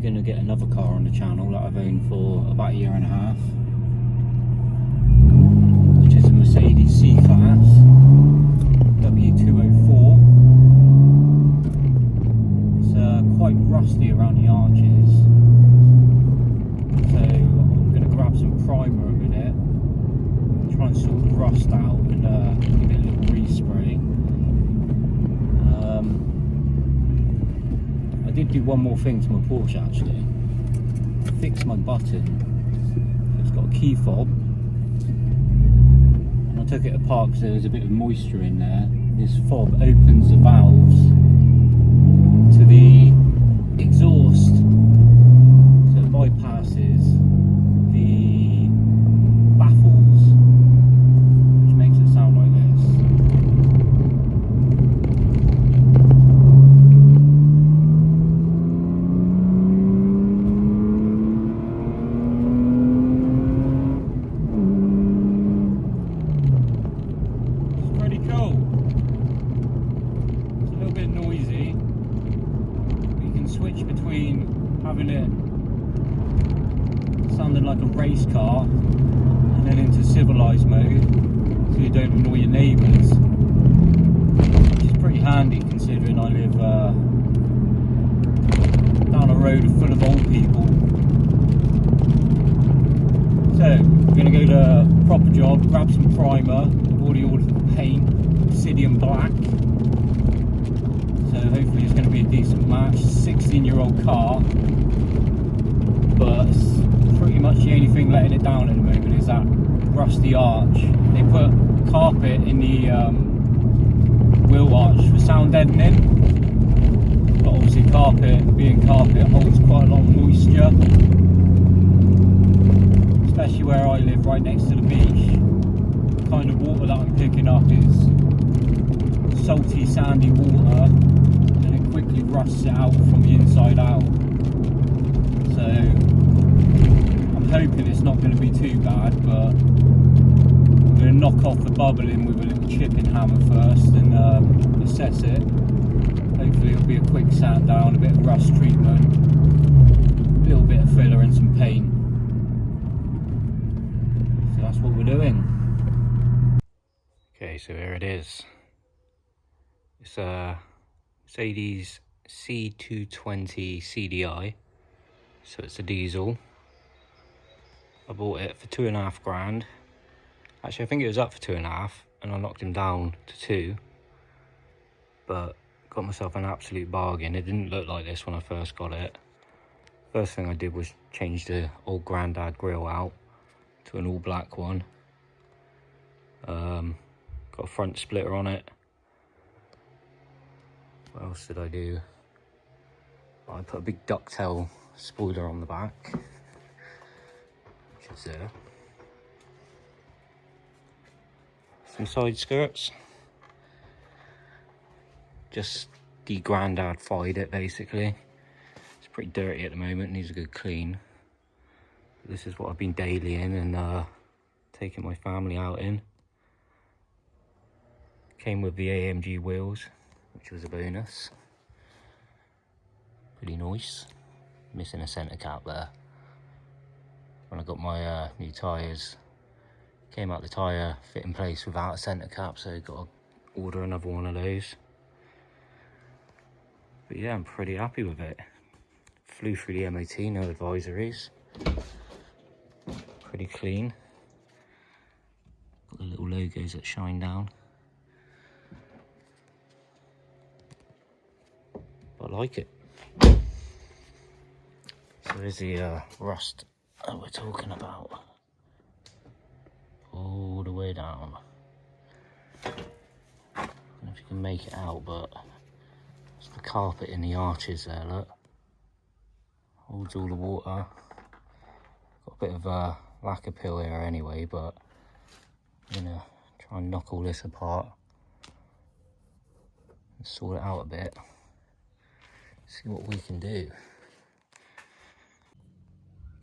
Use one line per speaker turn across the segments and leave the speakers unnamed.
we're going to get another car on the channel that I've owned for about a year and a half, which is a Mercedes C-Class w204. It's quite rusty around the arches, so I'm going to grab some primer a minute, try and sort the rust out and give it a little respray. I did do one more thing to my Porsche actually. Fix my button. It's got a key fob, and I took it apart because there was a bit of moisture in there. This fob opens the valves to the exhaust, so it bypasses the baffles, which makes it sound like this. Switch between having it sounding like a race car and then into civilized mode, so you don't annoy your neighbours, which is pretty handy considering I live down a road full of old people. So we're going to go to proper job, grab some primer. I've already ordered the paint, Obsidian Black. So hopefully it's going to be a decent match. 16-year-old car, but pretty much the only thing letting it down at the moment is that rusty arch. They put carpet in the wheel arch for sound deadening, but obviously carpet, being carpet, holds quite a lot of moisture, especially where I live right next to the beach. The kind of water that I'm picking up is salty, sandy water, and it quickly rusts it out from the inside out. So I'm hoping it's not going to be too bad, but I'm going to knock off the bubbling with a little chipping hammer first and assess it. Hopefully it'll be a quick sand down, a bit of rust treatment, a little bit of filler and some paint. So that's what we're doing. Okay, so here it is. It's a Mercedes C220 CDI, so it's a diesel. I bought it for £2,500. Actually, I think it was up for 2.5, and I knocked him down to 2. But got myself an absolute bargain. It didn't look like this when I first got it. First thing I did was change the old Grandad grille out to an all black one. Got a front splitter on it. What else did I do? I put a big ducktail spoiler on the back, which is there. Some side skirts. Just de-Grandad-fied it basically. It's pretty dirty at the moment, needs a good clean. This is what I've been dailying and taking my family out in. Came with the AMG wheels, which was a bonus. Pretty nice. Missing a centre cap there. When I got my new tyres, came out the tyre fit in place without a centre cap, so got to order another one of those. But yeah, I'm pretty happy with it. Flew through the MOT, no advisories. Pretty clean. Got the little logos that shine down. I like it. So there's the rust that we're talking about. All the way down. I don't know if you can make it out, but it's the carpet in the arches there, look. Holds all the water. Got a bit of a lacquer peel here anyway, but I'm gonna try and knock all this apart and sort it out a bit. See what we can do.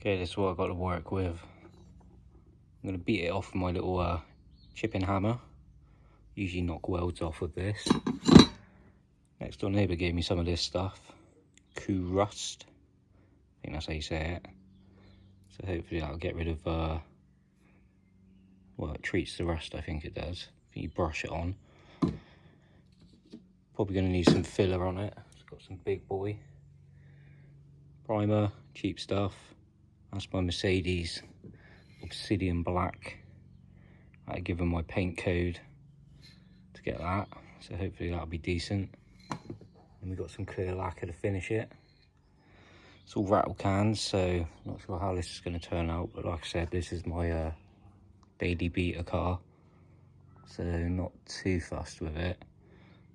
Okay, this is what I've got to work with. I'm going to beat it off with my little chipping hammer. Usually knock welds off with this. Next door neighbour gave me some of this stuff. Coup Rust. I think that's how you say it. So hopefully that'll get rid of, well, it treats the rust, I think it does. I think you brush it on. Probably going to need some filler on it. It's got some big boy primer, cheap stuff. That's my Mercedes Obsidian Black. I give them my paint code to get that, so hopefully that'll be decent. And we've got some clear lacquer to finish it. It's all rattle cans, so not sure how this is going to turn out, but like I said, this is my daily beater car, so not too fussed with it.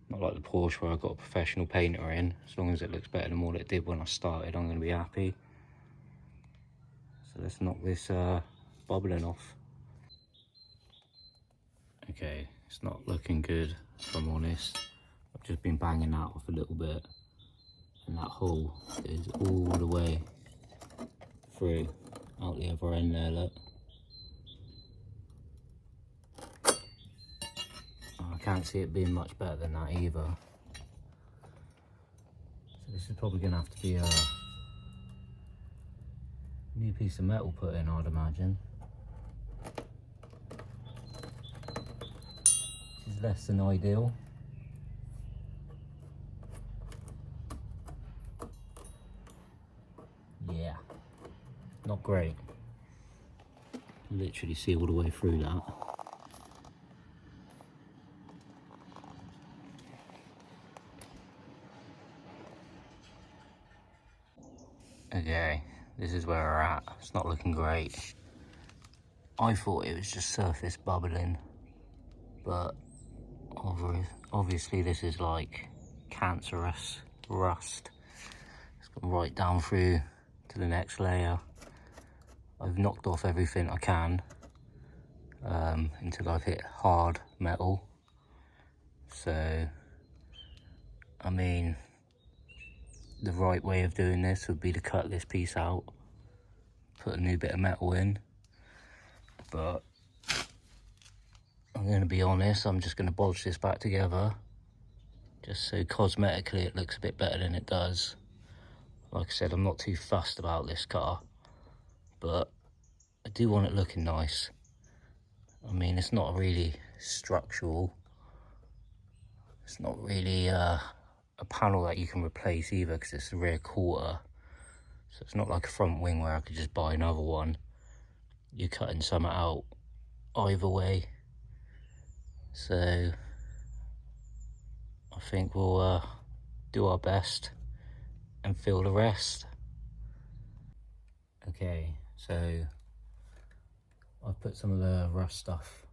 Not like the Porsche where I got a professional painter in. As long as it looks better than what it did when I started, I'm going to be happy. So let's knock this bubbling off. Okay, it's not looking good, if I'm honest. I've just been banging that off a little bit, and that hole is all the way through, out the other end there, look. I can't see it being much better than that either. So this is probably going to have to be a new piece of metal put in, I'd imagine. This is less than ideal. Yeah, not great. Literally see all the way through that. Okay, this is where we're at. It's not looking great. I thought it was just surface bubbling, but obviously this is like cancerous rust. It's gone right down through to the next layer. I've knocked off everything I can until I've hit hard metal. So, I mean, the right way of doing this would be to cut this piece out, put a new bit of metal in, but I'm going to be honest, I'm just going to bodge this back together, just so cosmetically it looks a bit better than it does. Like I said, I'm not too fussed about this car, but I do want it looking nice. I mean, it's not really structural, it's not really a panel that you can replace either, because it's the rear quarter, so it's not like a front wing where I could just buy another one. You're cutting some out either way, so I think we'll do our best and feel the rest. Okay, so I've put some of the rust stuff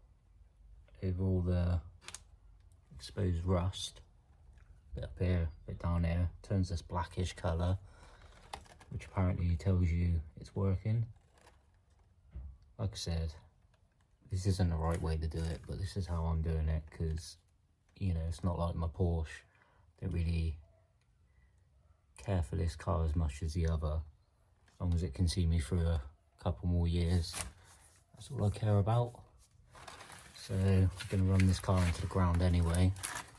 over all the exposed rust. Bit up here, bit down here. Turns this blackish colour, which apparently tells you it's working. Like I said, this isn't the right way to do it, but this is how I'm doing it, because, you know, it's not like my Porsche. I don't really care for this car as much as the other. As long as it can see me through a couple more years, that's all I care about. So I'm going to run this car into the ground anyway.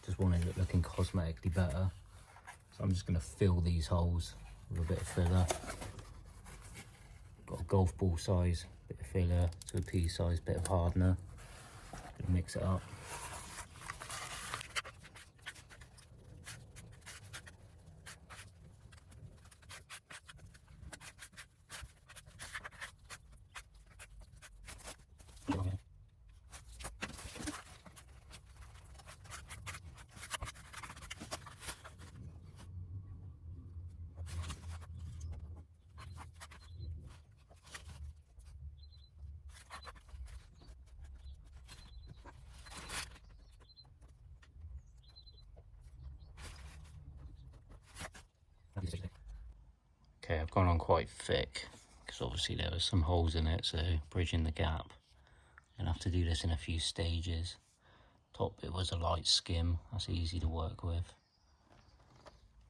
Just wanted it looking cosmetically better. So I'm just going to fill these holes with a bit of filler. Got a golf ball size bit of filler to a pea size bit of hardener. Gonna mix it up. Okay, I've gone on quite thick because obviously there was some holes in it, so bridging the gap. I'm gonna have to do this in a few stages. Top bit was a light skim, that's easy to work with.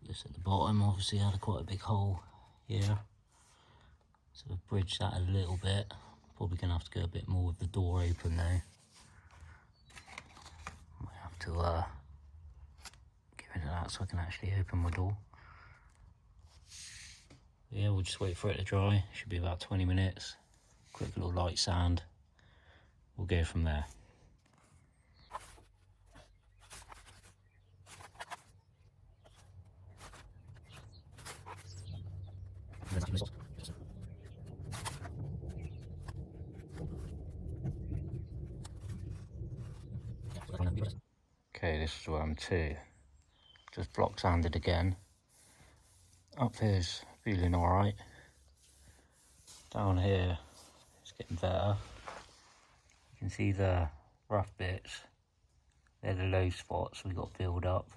This at the bottom obviously had quite a big hole here, so I've bridged that a little bit. Probably gonna have to go a bit more with the door open though. Might have to get rid of that so I can actually open my door. Yeah, we'll just wait for it to dry. Should be about 20 minutes. Quick little light sand. We'll go from there. Okay, this is where I'm to. Just block sanded again. Up here's feeling alright. Down here it's getting better. You can see the rough bits. They're the low spots we got filled up.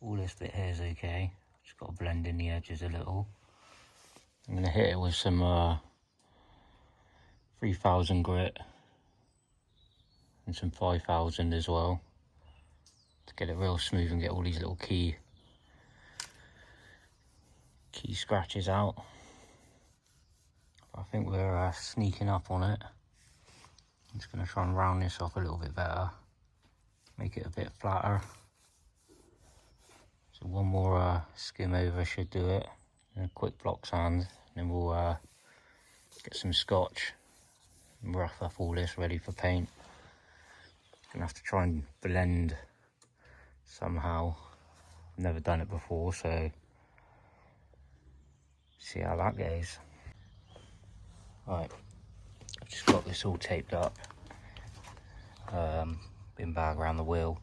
All this bit here is okay. Just got to blend in the edges a little. I'm going to hit it with some 3000 grit and some 5000 as well to get it real smooth and get all these little key scratches out. I think we're sneaking up on it. I'm just going to try and round this off a little bit better, make it a bit flatter. So one more skim over should do it, and a quick block sand, and then we'll get some scotch and rough up all this ready for paint. Gonna have to try and blend somehow. I've never done it before, so see how that goes. Right, I've just got this all taped up. Bin bag around the wheel.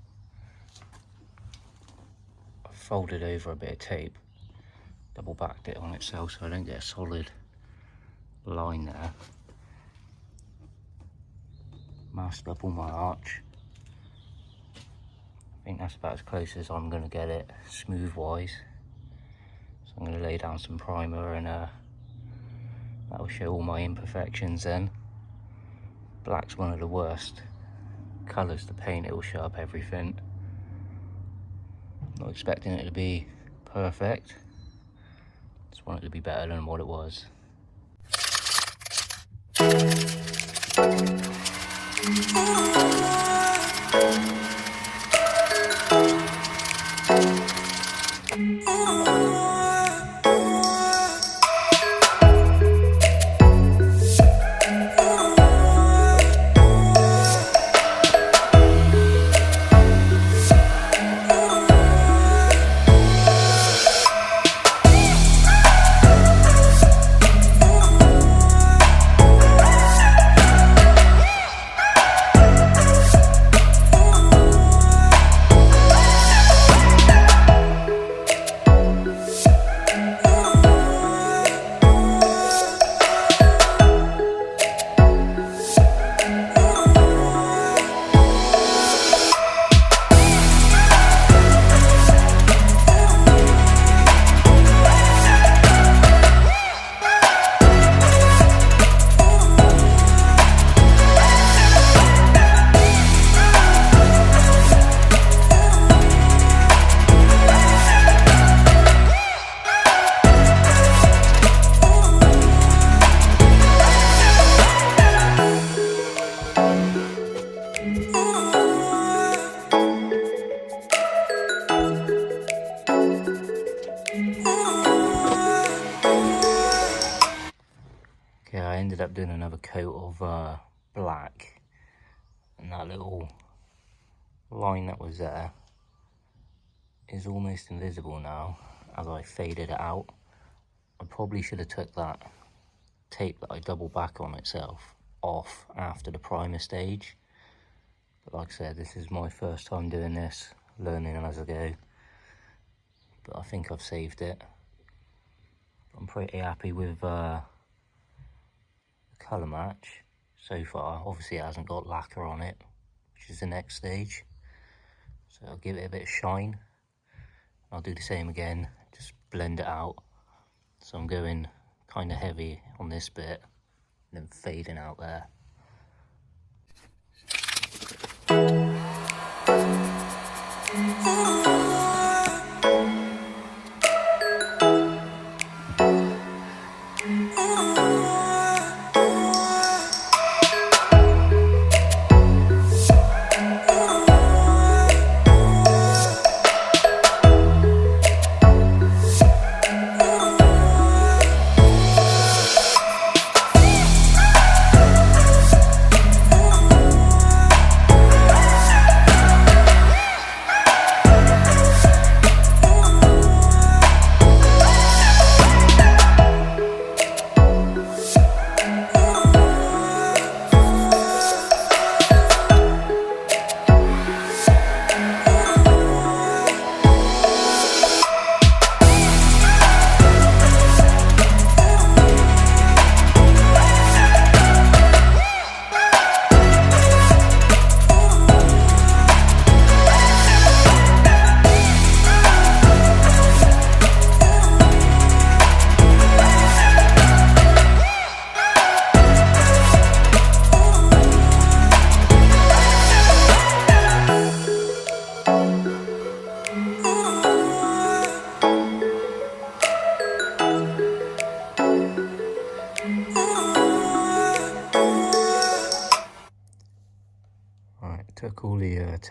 I've folded over a bit of tape, double backed it on itself so I don't get a solid line there. Masked up all my arch. I think that's about as close as I'm going to get it smooth wise. So I'm going to lay down some primer, and that will show all my imperfections then. Black's one of the worst colours to paint, it will show up everything. Not expecting it to be perfect, just want it to be better than what it was. Okay, I ended up doing another coat of black, and that little line that was there is almost invisible now as I faded it out. I probably should have took that tape that I double back on itself off after the primer stage, but like I said, this is my first time doing this, learning as I go, but I think I've saved it. I'm pretty happy with the colour match so far. Obviously it hasn't got lacquer on it, which is the next stage, so I'll give it a bit of shine. I'll do the same again, just blend it out. So I'm going kind of heavy on this bit and then fading out there.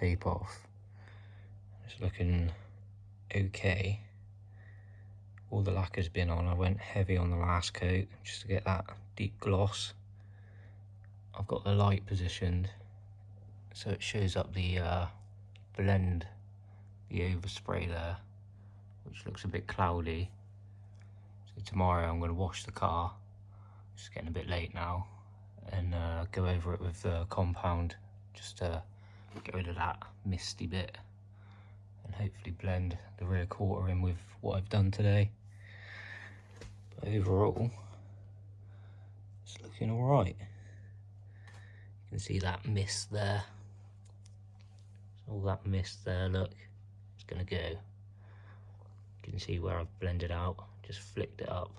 tape off. It's looking okay. All the lacquer's been on. I went heavy on the last coat just to get that deep gloss. I've got the light positioned so it shows up the blend, the overspray there, which looks a bit cloudy. So tomorrow I'm going to wash the car, it's getting a bit late now, and go over it with the compound just to get rid of that misty bit and hopefully blend the rear quarter in with what I've done today. But overall, it's looking alright. You can see that mist there. All that mist there, look, it's gonna go. You can see where I've blended out, just flicked it up.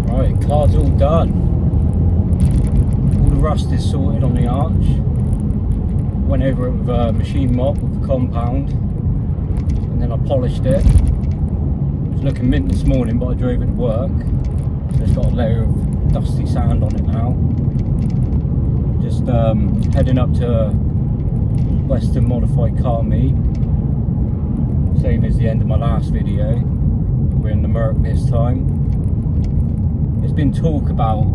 Right, car's all done. All the rust is sorted on the arch. Went over it with a machine mop with a compound, and then I polished it. It was looking mint this morning, but I drove it to work, so it's got a layer of dusty sand on it now. Just heading up to Western Modified Car Meet, same as the end of my last video. We're in the Merc this time. There's been talk about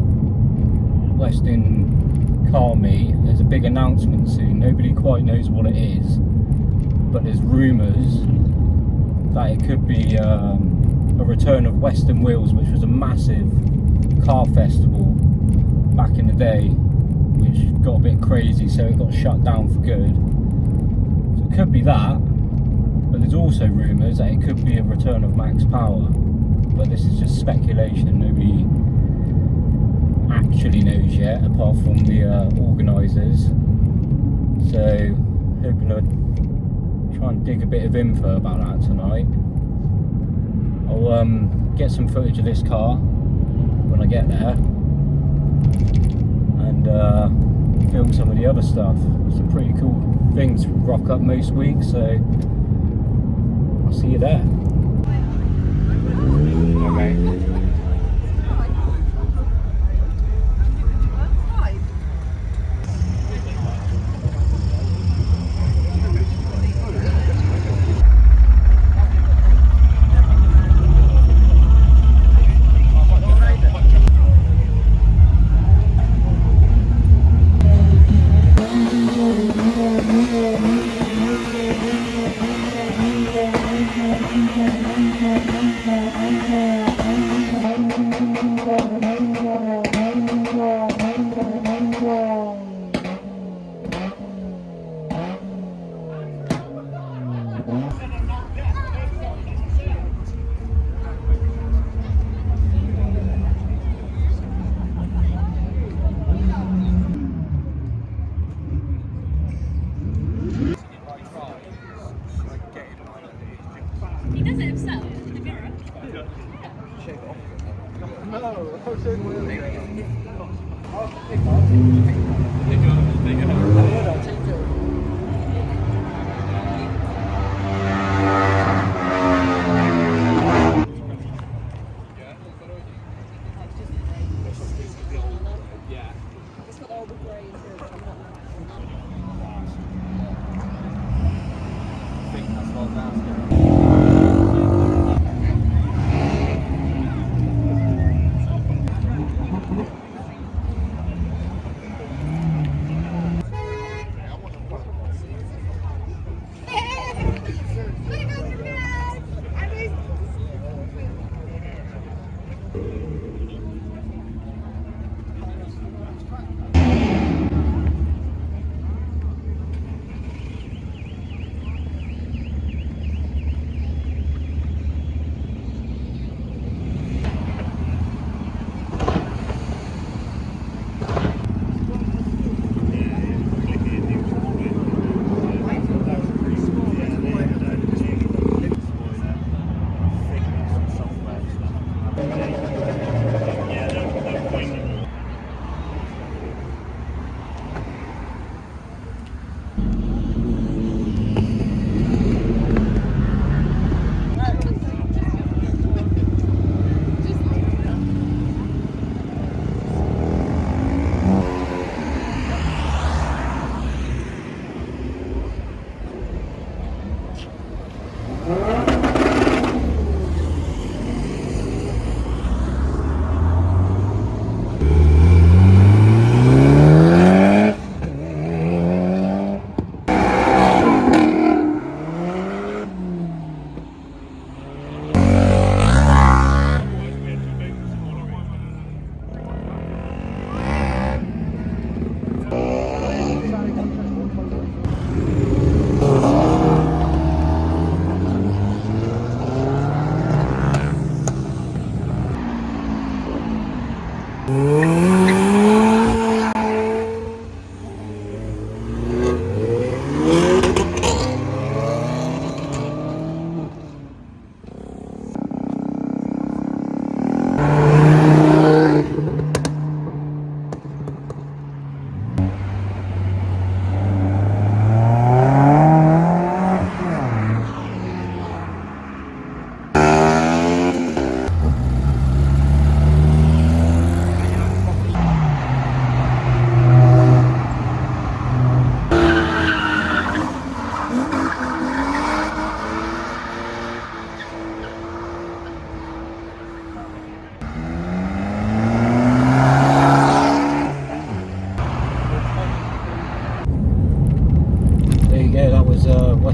Western Car Meet. There's a big announcement soon. Nobody quite knows what it is, but there's rumours that it could be a return of Western Wheels, which was a massive car festival back in the day, which got a bit crazy, so it got shut down for good. So it could be that, but there's also rumours that it could be a return of Max Power. But this is just speculation. Nobody actually knows yet, apart from the organisers. So hoping to try and dig a bit of info about that tonight. I'll get some footage of this car when I get there, and film some of the other stuff. Some pretty cool things rock up most weeks, so I'll see you there. Okay.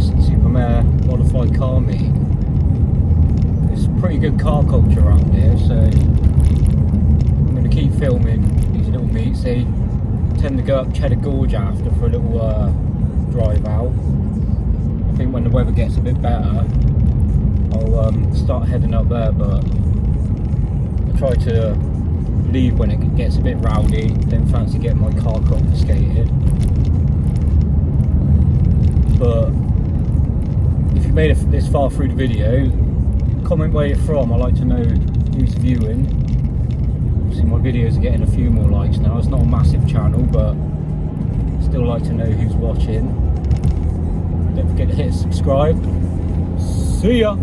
Supermare modified car meet. It's pretty good car culture around here, so I'm going to keep filming these little meets. They tend to go up Cheddar Gorge after for a little drive out. I think when the weather gets a bit better, I'll start heading up there, but I try to leave when it gets a bit rowdy. Don't fancy getting my car confiscated. But if you made it this far through the video, comment where you're from. I like to know who's viewing. Obviously my videos are getting a few more likes now. It's not a massive channel, but still like to know who's watching. Don't forget to hit subscribe. See ya!